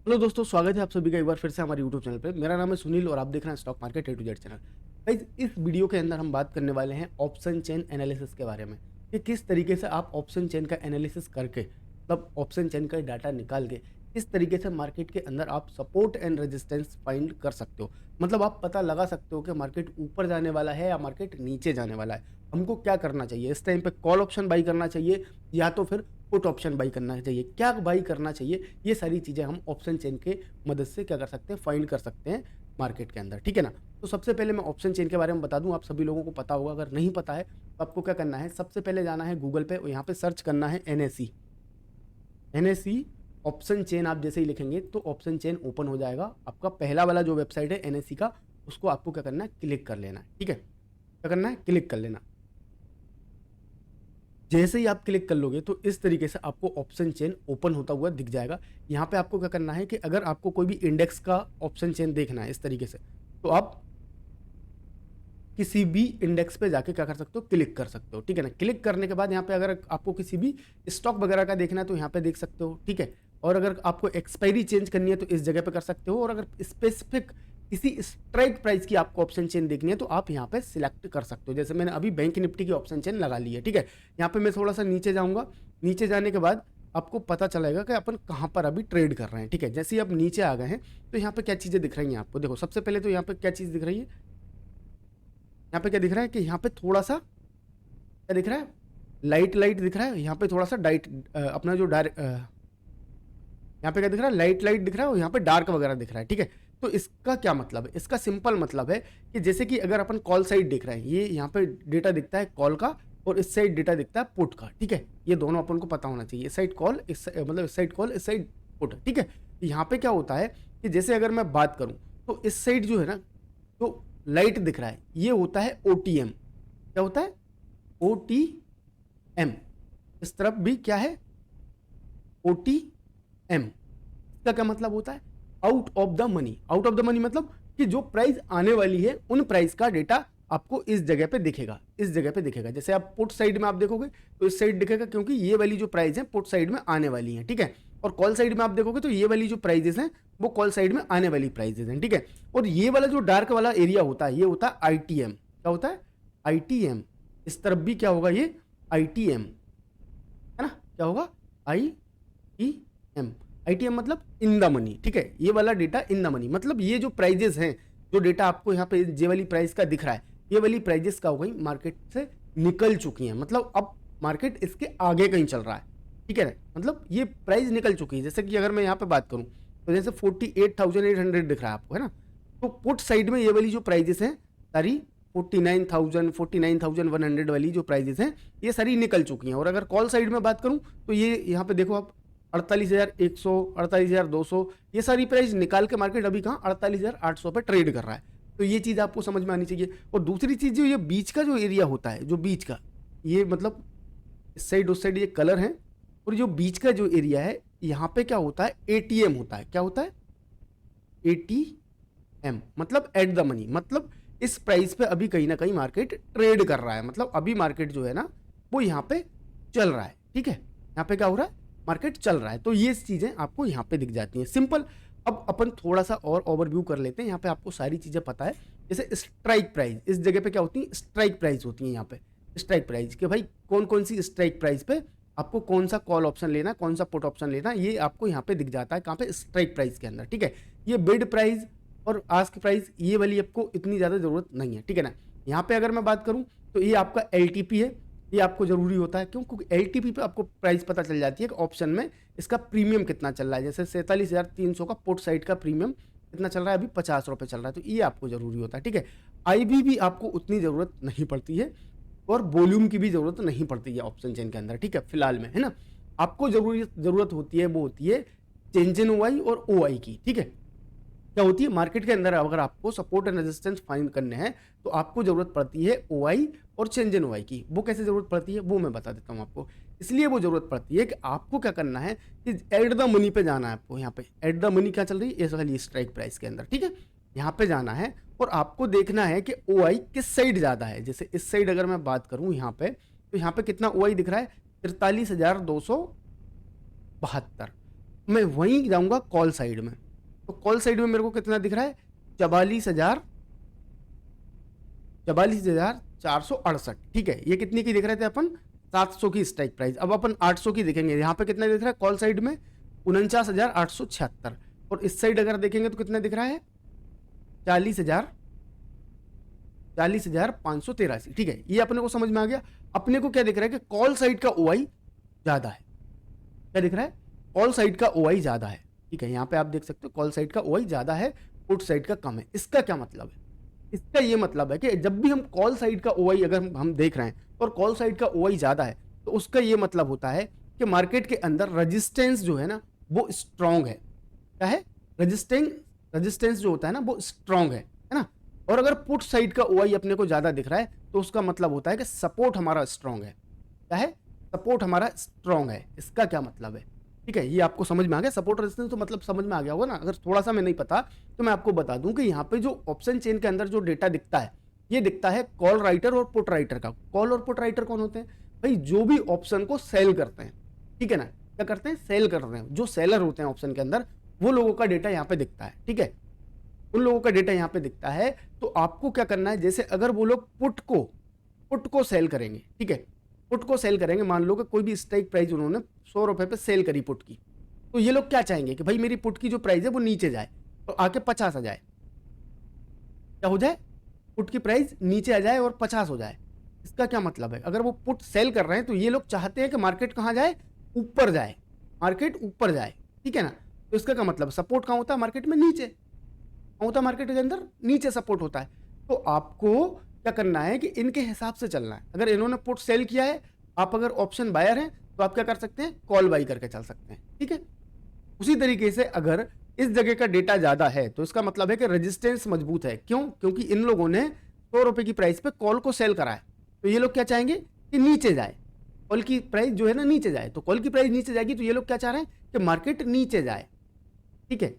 Hello दोस्तों, स्वागत है आप सभी का एक बार फिर से हमारे यूट्यूब चैनल पे। मेरा नाम है सुनील और आप देख रहे हैं stock market A to Z channel. Guys, इस वीडियो के अंदर हम बात करने वाले हैं ऑप्शन चेन एनालिसिस के बारे में कि किस तरीके से आप ऑप्शन चेन का एनालिसिस करके, मतलब ऑप्शन चेन का डाटा निकाल के किस तरीके से मार्केट के अंदर आप सपोर्ट एंड रेजिस्टेंस फाइंड कर सकते हो। मतलब आप पता लगा सकते हो कि मार्केट ऊपर जाने वाला है या मार्केट नीचे जाने वाला है। हमको क्या करना चाहिए, इस टाइम पे कॉल ऑप्शन बाई करना चाहिए या तो फिर पुट ऑप्शन बाई करना चाहिए, क्या बाई करना चाहिए। ये सारी चीज़ें हम ऑप्शन चेन के मदद से क्या कर सकते हैं, फाइंड कर सकते हैं मार्केट के अंदर, ठीक है ना। तो सबसे पहले मैं ऑप्शन चेन के बारे में बता दूं, आप सभी लोगों को पता होगा। अगर नहीं पता है तो आपको क्या करना है, सबसे पहले जाना है गूगल पे और यहाँ पे सर्च करना है एनएसई। एनएसई ऑप्शन चेन आप जैसे ही लिखेंगे तो ऑप्शन चेन ओपन हो जाएगा। आपका पहला वाला जो वेबसाइट है एनएसई का, उसको आपको क्या करना है, क्लिक कर लेना है, ठीक है। क्या करना है, क्लिक कर लेना। जैसे ही आप क्लिक कर लोगे तो इस तरीके से आपको ऑप्शन चेन ओपन होता हुआ दिख जाएगा। यहाँ पे आपको क्या करना है कि अगर आपको कोई भी इंडेक्स का ऑप्शन चेन देखना है इस तरीके से, तो आप किसी भी इंडेक्स पे जाके क्या कर सकते हो, क्लिक कर सकते हो, ठीक है ना। क्लिक करने के बाद यहाँ पे अगर आपको किसी भी स्टॉक वगैरह का देखना है तो यहाँ पे देख सकते हो, ठीक है। और अगर आपको एक्सपायरी चेंज करनी है तो इस जगह पे कर सकते हो। और अगर स्पेसिफिक किसी स्ट्राइक प्राइस की आपको ऑप्शन चेन देखनी है तो आप यहाँ पे सिलेक्ट कर सकते हो। जैसे मैंने अभी बैंक निफ्टी की ऑप्शन चेन लगा ली है, ठीक है। यहाँ पे मैं थोड़ा सा नीचे जाऊँगा। नीचे जाने के बाद आपको पता चलेगा कि अपन कहाँ पर अभी ट्रेड कर रहे हैं, ठीक है। जैसे ही आप नीचे आ गए हैं तो यहाँ पे क्या चीज़ें दिख रही हैं आपको, देखो सबसे पहले तो यहाँ पे क्या चीज़ दिख रही है, यहाँ पे क्या दिख रहा है कि यहाँ पे थोड़ा सा क्या दिख रहा है, लाइट लाइट दिख रहा है। यहाँ पे थोड़ा सा डाइट अपना जो यहाँ पे क्या दिख रहा है, लाइट लाइट दिख रहा है और यहाँ पे डार्क वगैरह दिख रहा है, ठीक है। तो इसका क्या मतलब है, इसका सिंपल मतलब है कि जैसे कि अगर अपन कॉल साइड देख रहे हैं, ये यहाँ पे डेटा दिखता है कॉल का और इस साइड डेटा दिखता है पुट का, ठीक है। ये दोनों अपन को पता होना चाहिए, इस साइड कॉल, मतलब इस साइड कॉल, इस साइड पुट, ठीक है। यहाँ पे क्या होता है कि जैसे अगर मैं बात करूँ तो इस साइड जो है ना, तो लाइट दिख रहा है, ये होता है ओटीएम। क्या होता है, ओटीएम। इस तरफ भी क्या है, ओटीएम। इसका क्या मतलब होता है, out of the money. Out of the money मतलब कि जो प्राइस आने वाली है उन प्राइस का डेटा आपको इस जगह पे दिखेगा, इस जगह पे दिखेगा। जैसे आप पुट साइड में आप देखोगे तो इस साइड दिखेगा, क्योंकि ये वाली जो प्राइस है पुट साइड में आने वाली है, ठीक है। और कॉल साइड में आप देखोगे तो ये वाली जो प्राइजेस हैं वो कॉल साइड में आने वाली प्राइजेस हैं, ठीक है। और ये वाला जो डार्क वाला एरिया होता है, ये होता है आईटीएम। क्या होता है, आईटीएम। इस तरफ भी क्या होगा, ये आईटीएम है ना। क्या होगा, आईटीएम। आईटीएम मतलब इन द मनी, ठीक है। ये वाला डेटा इन द मनी मतलब ये जो प्राइजेस हैं, जो डेटा आपको यहाँ पे ये वाली प्राइस का दिख रहा है, ये वाली प्राइजेस का हो गई मार्केट से निकल चुकी हैं। मतलब अब मार्केट इसके आगे कहीं चल रहा है, ठीक है। मतलब ये प्राइस निकल चुकी है। जैसे कि अगर मैं यहाँ पे बात करूँ तो जैसे 48,800 दिख रहा है आपको, है ना। तो पुट साइड में ये वाली जो प्राइजेस हैं सारी 49,000, 49,100 वाली जो प्राइजेस हैं ये सारी निकल चुकी हैं। और अगर कॉल साइड में बात करूँ तो ये यहाँ पे देखो आप 48,100, 48,200, ये सारी प्राइस निकाल के मार्केट अभी कहाँ 48,800 पे ट्रेड कर रहा है। तो ये चीज़ आपको समझ में आनी चाहिए। और दूसरी चीज़ जो ये बीच का जो एरिया होता है, जो बीच का, ये मतलब इस साइड उस साइड ये कलर है, और जो बीच का जो एरिया है यहाँ पे क्या होता है, एटीएम होता है। क्या होता है, एटीएम मतलब एट द मनी। मतलब इस प्राइस पे अभी कहीं ना कहीं मार्केट ट्रेड कर रहा है, मतलब अभी मार्केट जो है ना वो यहाँ पे चल रहा है, ठीक है। यहाँ पे क्या हो रहा है, मार्केट चल रहा है। तो ये चीज़ें आपको यहाँ पे दिख जाती हैं, सिंपल। अब अपन थोड़ा सा और ओवरव्यू कर लेते हैं। यहाँ पे आपको सारी चीज़ें पता है। जैसे स्ट्राइक प्राइस, इस जगह पे क्या होती है, स्ट्राइक प्राइस होती है यहाँ पे। स्ट्राइक प्राइस कि भाई कौन कौन सी स्ट्राइक प्राइस पे आपको कौन सा कॉल ऑप्शन लेना है, कौन सा पुट ऑप्शन लेना है, ये आपको यहाँ पे दिख जाता है। कहाँ पे, स्ट्राइक प्राइस के अंदर, ठीक है। ये बिड प्राइस और आस्क प्राइस, ये वाली आपको इतनी ज़्यादा ज़रूरत नहीं है, ठीक है ना। यहाँ पे अगर मैं बात करूँ तो ये आपका एलटीपी है, ये आपको जरूरी होता है। क्यों, क्योंकि एलटीपी पे आपको प्राइस पता चल जाती है कि ऑप्शन में इसका प्रीमियम कितना चल रहा है। जैसे 47,300 का पुट साइड का प्रीमियम कितना चल रहा है, अभी 50 रुपये चल रहा है, तो ये आपको जरूरी होता है, ठीक है। आईबी भी आपको उतनी ज़रूरत नहीं पड़ती है और वॉल्यूम की भी ज़रूरत नहीं पड़ती है ऑप्शन चेन के अंदर, ठीक है, फिलहाल में, है ना। आपको ज़रूरत होती है, वो होती है चेंज इन ओआई और ओआई की, ठीक है। क्या होती है, मार्केट के अंदर अगर आपको सपोर्ट एंड रेजिस्टेंस फाइंड करने हैं तो आपको जरूरत पड़ती है ओआई और चेंज इन ओआई की। वो कैसे जरूरत पड़ती है वो मैं बता देता हूं आपको। इसलिए वो जरूरत पड़ती है कि आपको क्या करना है कि एट द मनी पे जाना है आपको। यहाँ पे एट द मनी क्या चल रही है, इस वाली स्ट्राइक प्राइस के अंदर, ठीक है। यहाँ पे जाना है और आपको देखना है कि ओआई किस साइड ज्यादा है। जैसे इस साइड अगर मैं बात करूं यहाँ पे, तो यहाँ पे कितना ओआई दिख रहा है, 43,272। मैं वहीं जाऊंगा कॉल साइड में, तो कॉल साइड में मेरे को कितना दिख रहा है, 44,468। ठीक है, ये कितनी की दिख रहे थे अपन, 700 की स्ट्राइक प्राइस। अब अपन 800 की देखेंगे, यहाँ पे कितना दिख रहा है कॉल साइड में, 49,876। और इस साइड अगर देखेंगे तो कितना दिख रहा है, 40,583। ठीक है, ये अपने को समझ में आ गया। अपने को क्या दिख रहा है कि कॉल साइड का ओआई ज्यादा है। क्या दिख रहा है, कॉल साइड का ओआई ज्यादा है। ठीक है, यहाँ पे आप देख सकते हो कॉल साइड का ओआई ज्यादा है, पुट साइड का कम है। इसका क्या मतलब है, इसका ये मतलब है कि जब भी हम कॉल साइड का ओआई अगर हम देख रहे हैं और कॉल साइड का ओआई ज्यादा है, तो उसका ये मतलब होता है कि मार्केट के अंदर रेजिस्टेंस जो है ना वो स्ट्रांग है। क्या है, रेजिस्टेंस जो होता है ना वो स्ट्रांग है ना। और अगर पुट साइड का ओआई अपने को ज्यादा दिख रहा है तो उसका मतलब होता है कि सपोर्ट हमारा स्ट्रांग है। क्या है, सपोर्ट हमारा स्ट्रांग है। इसका क्या मतलब है, ठीक है, ये आपको समझ में आ गया। सपोर्ट रेजिस्टेंस तो मतलब समझ में आ गया होगा ना। अगर थोड़ा सा मैं नहीं पता तो मैं आपको बता दूं कि यहाँ पे जो ऑप्शन चेन के अंदर जो डेटा दिखता है, ये दिखता है कॉल राइटर और पुट राइटर का। कॉल और पुट राइटर कौन होते हैं भाई, जो भी ऑप्शन को सेल करते हैं। ठीक है ना, क्या करते हैं, सेल करते हैं। जो सेलर होते हैं ऑप्शन के अंदर, वो लोगों का डेटा यहाँ पे दिखता है। ठीक है, उन लोगों का डेटा यहाँ पे दिखता है। तो आपको क्या करना है, जैसे अगर वो लोग पुट को सेल करेंगे, ठीक है, पुट को सेल करेंगे, मान लो कि कोई भी स्ट्राइक प्राइस उन्होंने 100 रुपए पे सेल करी पुट की, तो ये लोग क्या चाहेंगे कि भाई मेरी पुट की जो प्राइस है वो नीचे जाए और आके 50 आ जाए। क्या हो जाए, पुट की प्राइस नीचे आ जाए और 50 हो जाए। इसका क्या मतलब है, अगर वो पुट सेल कर रहे हैं तो ये लोग चाहते हैं कि मार्केट कहाँ जाए, ऊपर जाए, मार्केट ऊपर जाए। ठीक है ना, तो इसका क्या मतलब, सपोर्ट कहाँ होता है मार्केट में, नीचे होता है, मार्केट के अंदर नीचे सपोर्ट होता है। तो आपको क्या करना है कि इनके हिसाब से चलना है। अगर इन्होंने पुट सेल किया है, आप अगर ऑप्शन बायर हैं तो आप क्या कर सकते हैं, कॉल बाई करके चल सकते हैं। ठीक है, उसी तरीके से अगर इस जगह का डेटा ज्यादा है तो इसका मतलब है कि रेजिस्टेंस मजबूत है। क्यों, क्योंकि इन लोगों ने 100 रुपए की प्राइस पे कॉल को सेल करा है, तो ये लोग क्या चाहेंगे कि नीचे जाए, कॉल की प्राइस जो है ना नीचे जाए। तो कॉल की प्राइस नीचे जाएगी तो ये लोग क्या चाह रहे हैं कि मार्केट नीचे जाए। ठीक है,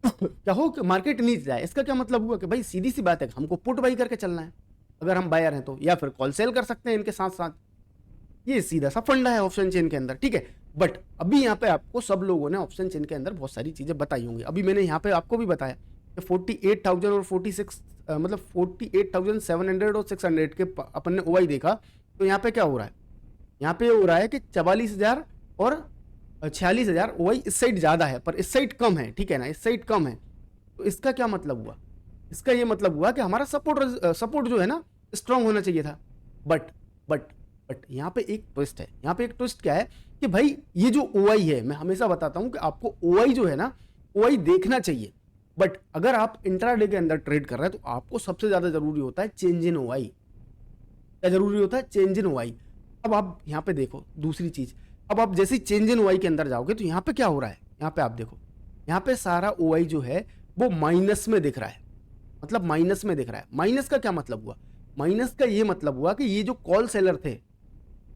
क्या हो कि मार्केट नीचे जाए। इसका क्या मतलब हुआ कि भाई सीधी सी बात है, हमको पुट बाई करके चलना है अगर हम बायर हैं तो, या फिर कॉल सेल कर सकते हैं इनके साथ साथ। ये सीधा सा फंडा है ऑप्शन चेन के अंदर। ठीक है, बट अभी यहाँ पे आपको सब लोगों ने ऑप्शन चेन के अंदर बहुत सारी चीजें बताई होंगी। अभी मैंने यहाँ पे आपको भी बताया कि 48,000 और 46 मतलब 48,700 और 600 के अपन ने ओआई देखा। तो यहाँ पे क्या हो रहा है, यहाँ पे हो रहा है कि 44,000 और 46,000 ओआई इस साइड ज्यादा है पर इस साइड कम है। ठीक है ना, इस साइड कम है। तो इसका क्या मतलब हुआ, इसका ये मतलब हुआ कि हमारा सपोर्ट जो है ना स्ट्रांग होना चाहिए था। बट बट बट यहाँ पे एक ट्विस्ट है। यहाँ पे एक ट्विस्ट क्या है कि भाई ये जो ओआई है, मैं हमेशा बताता हूं कि आपको ओआई जो है ना, ओआई देखना चाहिए। बट अगर आप इंट्राडे के अंदर ट्रेड कर रहे हैं तो आपको सबसे ज्यादा जरूरी होता है चेंज इन ओआई। क्या जरूरी होता है, चेंज इन ओआई। अब आप यहाँ पे देखो दूसरी चीज, अब आप जैसे चेंज इन ओआई के अंदर जाओगे तो यहाँ पे क्या हो रहा है, यहाँ पे आप देखो, यहाँ पे सारा ओआई जो है वो माइनस में दिख रहा है। मतलब माइनस में दिख रहा है। माइनस का क्या मतलब हुआ, माइनस का ये मतलब हुआ कि ये जो कॉल सेलर थे,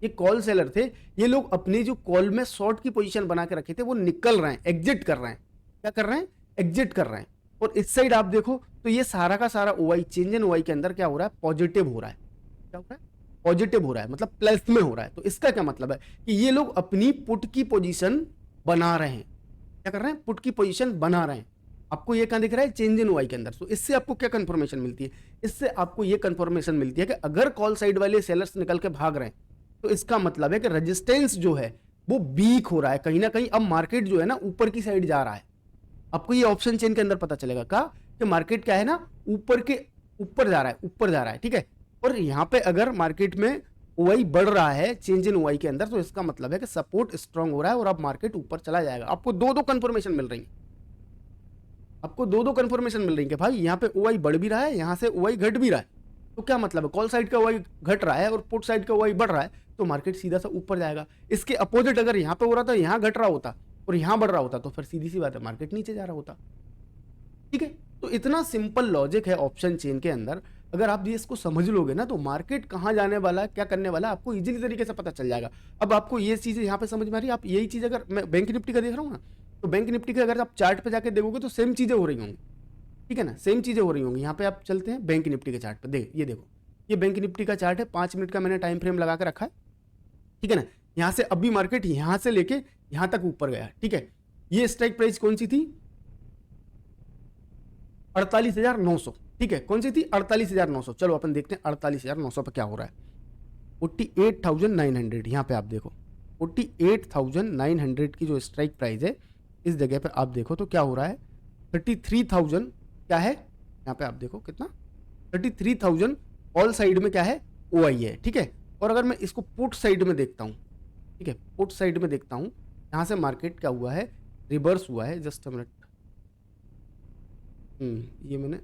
ये कॉल सेलर थे, ये लोग अपने जो कॉल में शॉर्ट की पोजीशन बना के रखे थे वो निकल रहे हैं, एग्जिट कर रहे हैं। क्या कर रहे हैं, एग्जिट कर रहे हैं। और इस साइड आप देखो तो ये सारा का सारा ओआई, चेंज इन ओआई के अंदर क्या हो रहा है, पॉजिटिव हो रहा है। क्या हो रहा है, पॉजिटिव हो रहा है, मतलब प्लस में हो रहा है। तो इसका क्या मतलब है कि ये लोग अपनी पुट की पोजीशन बना रहे हैं। क्या कर रहे हैं, पुट की पोजीशन बना रहे हैं। आपको ये कहां दिख रहा है, चेंज इन ओआई के अंदर। तो इससे आपको क्या कंफर्मेशन मिलती है, इससे आपको ये कंफर्मेशन मिलती है कि अगर कॉल साइड वाले सेलर्स निकल के भाग रहे हैं तो इसका मतलब है कि रेजिस्टेंस जो है वो वीक हो रहा है कहीं ना कहीं। अब मार्केट जो है ना ऊपर की साइड जा रहा है। आपको ये ऑप्शन चेन के अंदर पता चलेगा का कि मार्केट क्या है ना, ऊपर जा रहा है, ऊपर जा रहा है। ठीक है, और यहां पे अगर मार्केट में ओआई बढ़ रहा है चेंज इन ओआई के अंदर, तो इसका मतलब है कि सपोर्ट स्ट्रांग हो रहा है और अब मार्केट ऊपर चला जाएगा। आपको दो कंफर्मेशन मिल रही है, आपको दो कंफर्मेशन मिल रही है कि भाई यहाँ पे ओआई बढ़ भी रहा है, यहां से ओआई घट भी रहा है। तो क्या मतलब है, कॉल साइड का ओआई घट रहा है और पुट साइड का ओआई बढ़ रहा है, तो मार्केट सीधा सा ऊपर जाएगा। इसके अपोजिट अगर यहाँ पे हो रहा था, यहाँ घट रहा होता और यहाँ बढ़ रहा होता, तो फिर सीधी सी बात है मार्केट नीचे जा रहा होता। ठीक है, तो इतना सिंपल लॉजिक है ऑप्शन चेन के अंदर। अगर आप ये इसको समझ लोगे ना तो मार्केट कहाँ जाने वाला है, क्या करने वाला है, आपको इजीली तरीके से पता चल जाएगा। अब आपको ये चीजें यहाँ पे समझ में आ रही है। आप यही चीज अगर मैं बैंक निफ्टी का देख रहा हूँ ना, तो बैंक निफ्टी का अगर आप चार्ट पे जाके देखोगे तो सेम चीजें हो रही होंगी। ठीक है ना, सेम चीजें हो रही होंगी। यहाँ पे आप चलते हैं बैंक निफ्टी के चार्ट पे, ये देखो, ये बैंक निफ्टी का चार्ट है, 5 मिनट का मैंने टाइम फ्रेम लगा के रखा है। ठीक है ना, यहाँ से अभी मार्केट यहाँ से लेके यहां तक ऊपर गया, ठीक है। ये स्ट्राइक प्राइस कौन सी थी? 48,900, ठीक है। कौन सी थी? 48,900। चलो अपन देखते हैं 48,900 पे क्या हो रहा है। 48,900 यहाँ पे आप देखो, 48,900 की जो स्ट्राइक प्राइस है इस जगह पे आप देखो तो क्या हो रहा है, 33,000 क्या है यहाँ पे आप देखो कितना, 33,000 ऑल साइड में क्या है, OI है, ठीक है। और अगर मैं इसको पुट साइड में देखता हूँ, ठीक है, पुट साइड में देखता हूँ, यहाँ से मार्केट क्या हुआ है, रिवर्स हुआ है। जस्ट अ मिनट, ये मैंने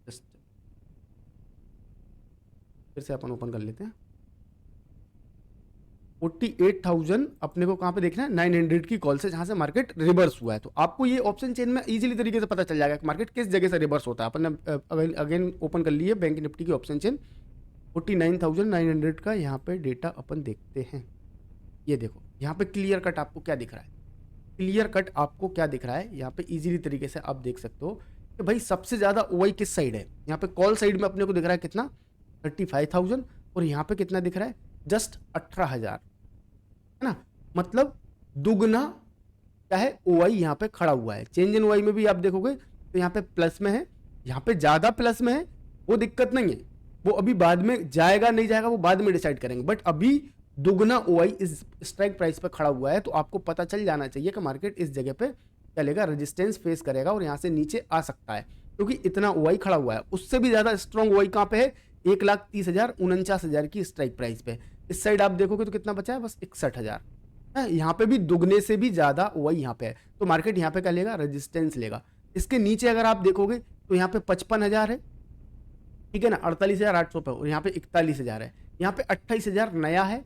जस्ट फिर से अपन ओपन कर लेते हैं। 48,000 अपने को कहाँ पे देखना है, 900 की कॉल से जहाँ से मार्केट रिवर्स हुआ है। तो आपको ये ऑप्शन चेन में इजीली तरीके से पता चल जाएगा कि मार्केट किस जगह से रिवर्स होता है। अपन ने अगेन ओपन कर लिए बैंक निफ्टी की ऑप्शन चेन, 49,900 का यहाँ पे डेटा अपन देखते हैं। ये देखो यहाँ पे क्लियर कट आपको क्या दिख रहा है, क्लियर कट आपको क्या दिख रहा है यहाँ पे इजीली तरीके से आप देख सकते हो कि भाई सबसे ज्यादा OI किस साइड है। यहाँ पे कॉल साइड में अपने को दिख रहा है कितना, 35,000, और यहाँ पे कितना दिख रहा है, जस्ट 18,000, है ना। मतलब दुगना क्या है, OI यहाँ पे खड़ा हुआ है। चेंज इन OI में भी आप देखोगे तो यहाँ पे प्लस में है, यहाँ पे ज्यादा प्लस में है, वो दिक्कत नहीं है, वो अभी बाद में जाएगा नहीं जाएगा वो बाद में डिसाइड करेंगे। बट अभी दुगना OI इस स्ट्राइक प्राइस पे खड़ा हुआ है, तो आपको पता चल जाना चाहिए कि मार्केट इस जगह पे चलेगा, रेजिस्टेंस फेस करेगा और यहाँ से नीचे आ सकता है, क्योंकि इतना OI खड़ा हुआ है। उससे भी ज्यादा स्ट्रॉन्ग OI कहाँ पे है, 1,30,000 49,000 की स्ट्राइक प्राइस पे। इस साइड आप देखोगे तो कितना बचा है, बस 61,000 है। यहाँ पे भी दुगने से भी ज्यादा OI यहाँ पे है, तो मार्केट यहाँ पे क्या लेगा, रेजिस्टेंस लेगा। इसके नीचे अगर आप देखोगे तो यहाँ पे 55,000 है, ठीक है ना, 48,800 पे, और यहाँ पे 41,000 है, यहाँ पे 28,000 नया है,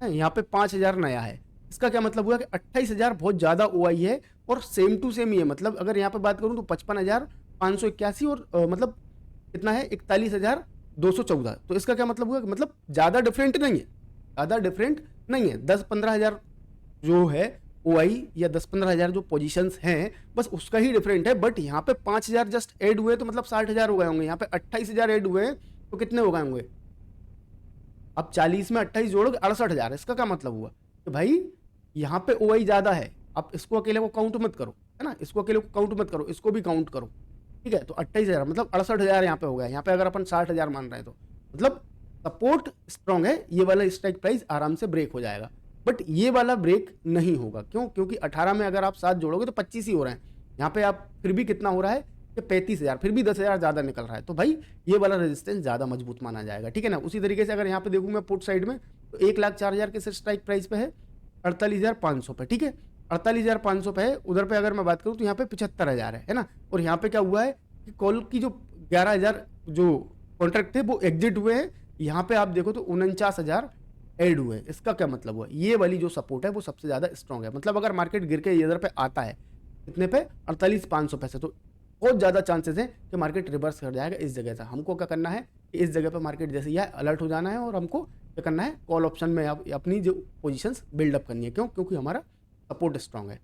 यहाँ पे 5,000 नया है। इसका क्या मतलब हुआ कि 28,000 बहुत ज्यादा OI है और सेम टू सेम ही है। मतलब अगर यहाँ पे बात करूं तो 55,581 और मतलब कितना है, 41,214। तो इसका क्या मतलब हुआ कि मतलब ज्यादा डिफरेंट नहीं है, ज्यादा डिफरेंट नहीं है। 10-15,000 जो है OI या 10-15,000 जो पोजीशंस हैं बस उसका ही डिफरेंट है। बट यहाँ पे 5,000 जस्ट ऐड हुए तो मतलब 60,000 हो गए होंगे। यहाँ पे 28,000 ऐड हुए हैं तो कितने हो गए होंगे, अब 40 में 28 जोड़ोगे 68,000। इसका क्या मतलब हुआ कि भाई यहाँ पे OI ज्यादा है। आप इसको अकेले को काउंट मत करो, है ना, इसको अकेले को काउंट मत करो, इसको भी काउंट करो, ठीक है। तो 28,000 मतलब 68,000 यहाँ पे हो गया। यहाँ पे अगर अपन 60,000 मान रहे हैं तो मतलब सपोर्ट स्ट्रॉन्ग है, ये वाला स्ट्राइक प्राइस आराम से ब्रेक हो जाएगा। बट ये वाला ब्रेक नहीं होगा, क्यों, क्योंकि 18 में अगर आप 7 जोड़ोगे तो 25 ही हो रहे हैं। यहाँ पे आप फिर भी कितना हो रहा है कि 35,000, फिर भी 10,000 ज्यादा निकल रहा है। तो भाई ये वाला रेजिस्टेंस ज्यादा मजबूत माना जाएगा, ठीक है ना। उसी तरीके से अगर यहाँ पे देखूँ मैं पुट साइड में तो 1,04,000 के स्ट्राइक प्राइस पे है, 48,500 पे, ठीक है, 48,500 पे है। उधर पे अगर मैं बात करूँ तो यहाँ पे 75,000 है ना। और यहाँ पे क्या हुआ है कि कॉल की जो 11,000 जो कॉन्ट्रैक्ट थे वो एग्जिट हुए हैं। यहाँ पे आप देखो तो 49,000 ऐड हुए। इसका क्या मतलब हुआ, ये वाली जो सपोर्ट है वो सबसे ज्यादा स्ट्रॉन्ग है। मतलब अगर मार्केट गिर के इधर पे आता है कितने पे, 48,500 पे से, तो बहुत ज्यादा चांसेस है कि मार्केट रिवर्स कर जाएगा इस जगह से। हमको क्या करना है कि इस जगह पे मार्केट जैसे ही है अलर्ट हो जाना है और हमको क्या करना है, कॉल ऑप्शन में अपनी जो पोजीशंस बिल्डअप करनी है। क्यों, क्योंकि हमारा सपोर्ट स्ट्रॉन्ग है,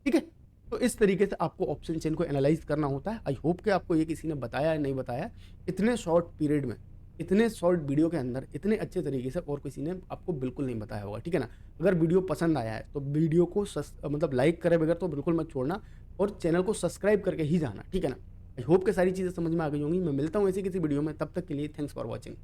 ठीक है। तो इस तरीके से आपको ऑप्शन चेन को एनालाइज करना होता है। आई होप कि आपको ये किसी ने बताया या नहीं बताया, इतने शॉर्ट पीरियड में, इतने शॉर्ट वीडियो के अंदर इतने अच्छे तरीके से और किसी ने आपको बिल्कुल नहीं बताया होगा, ठीक है ना। अगर वीडियो पसंद आया है तो वीडियो को मतलब लाइक करे बगैर तो बिल्कुल मत छोड़ना, और चैनल को सब्सक्राइब करके ही जाना, ठीक है ना। आई होप कि सारी चीज़ें समझ में आ गई होंगी। मैं मिलता हूँ ऐसी किसी वीडियो में, तब तक के लिए थैंक्स फॉर वॉचिंग।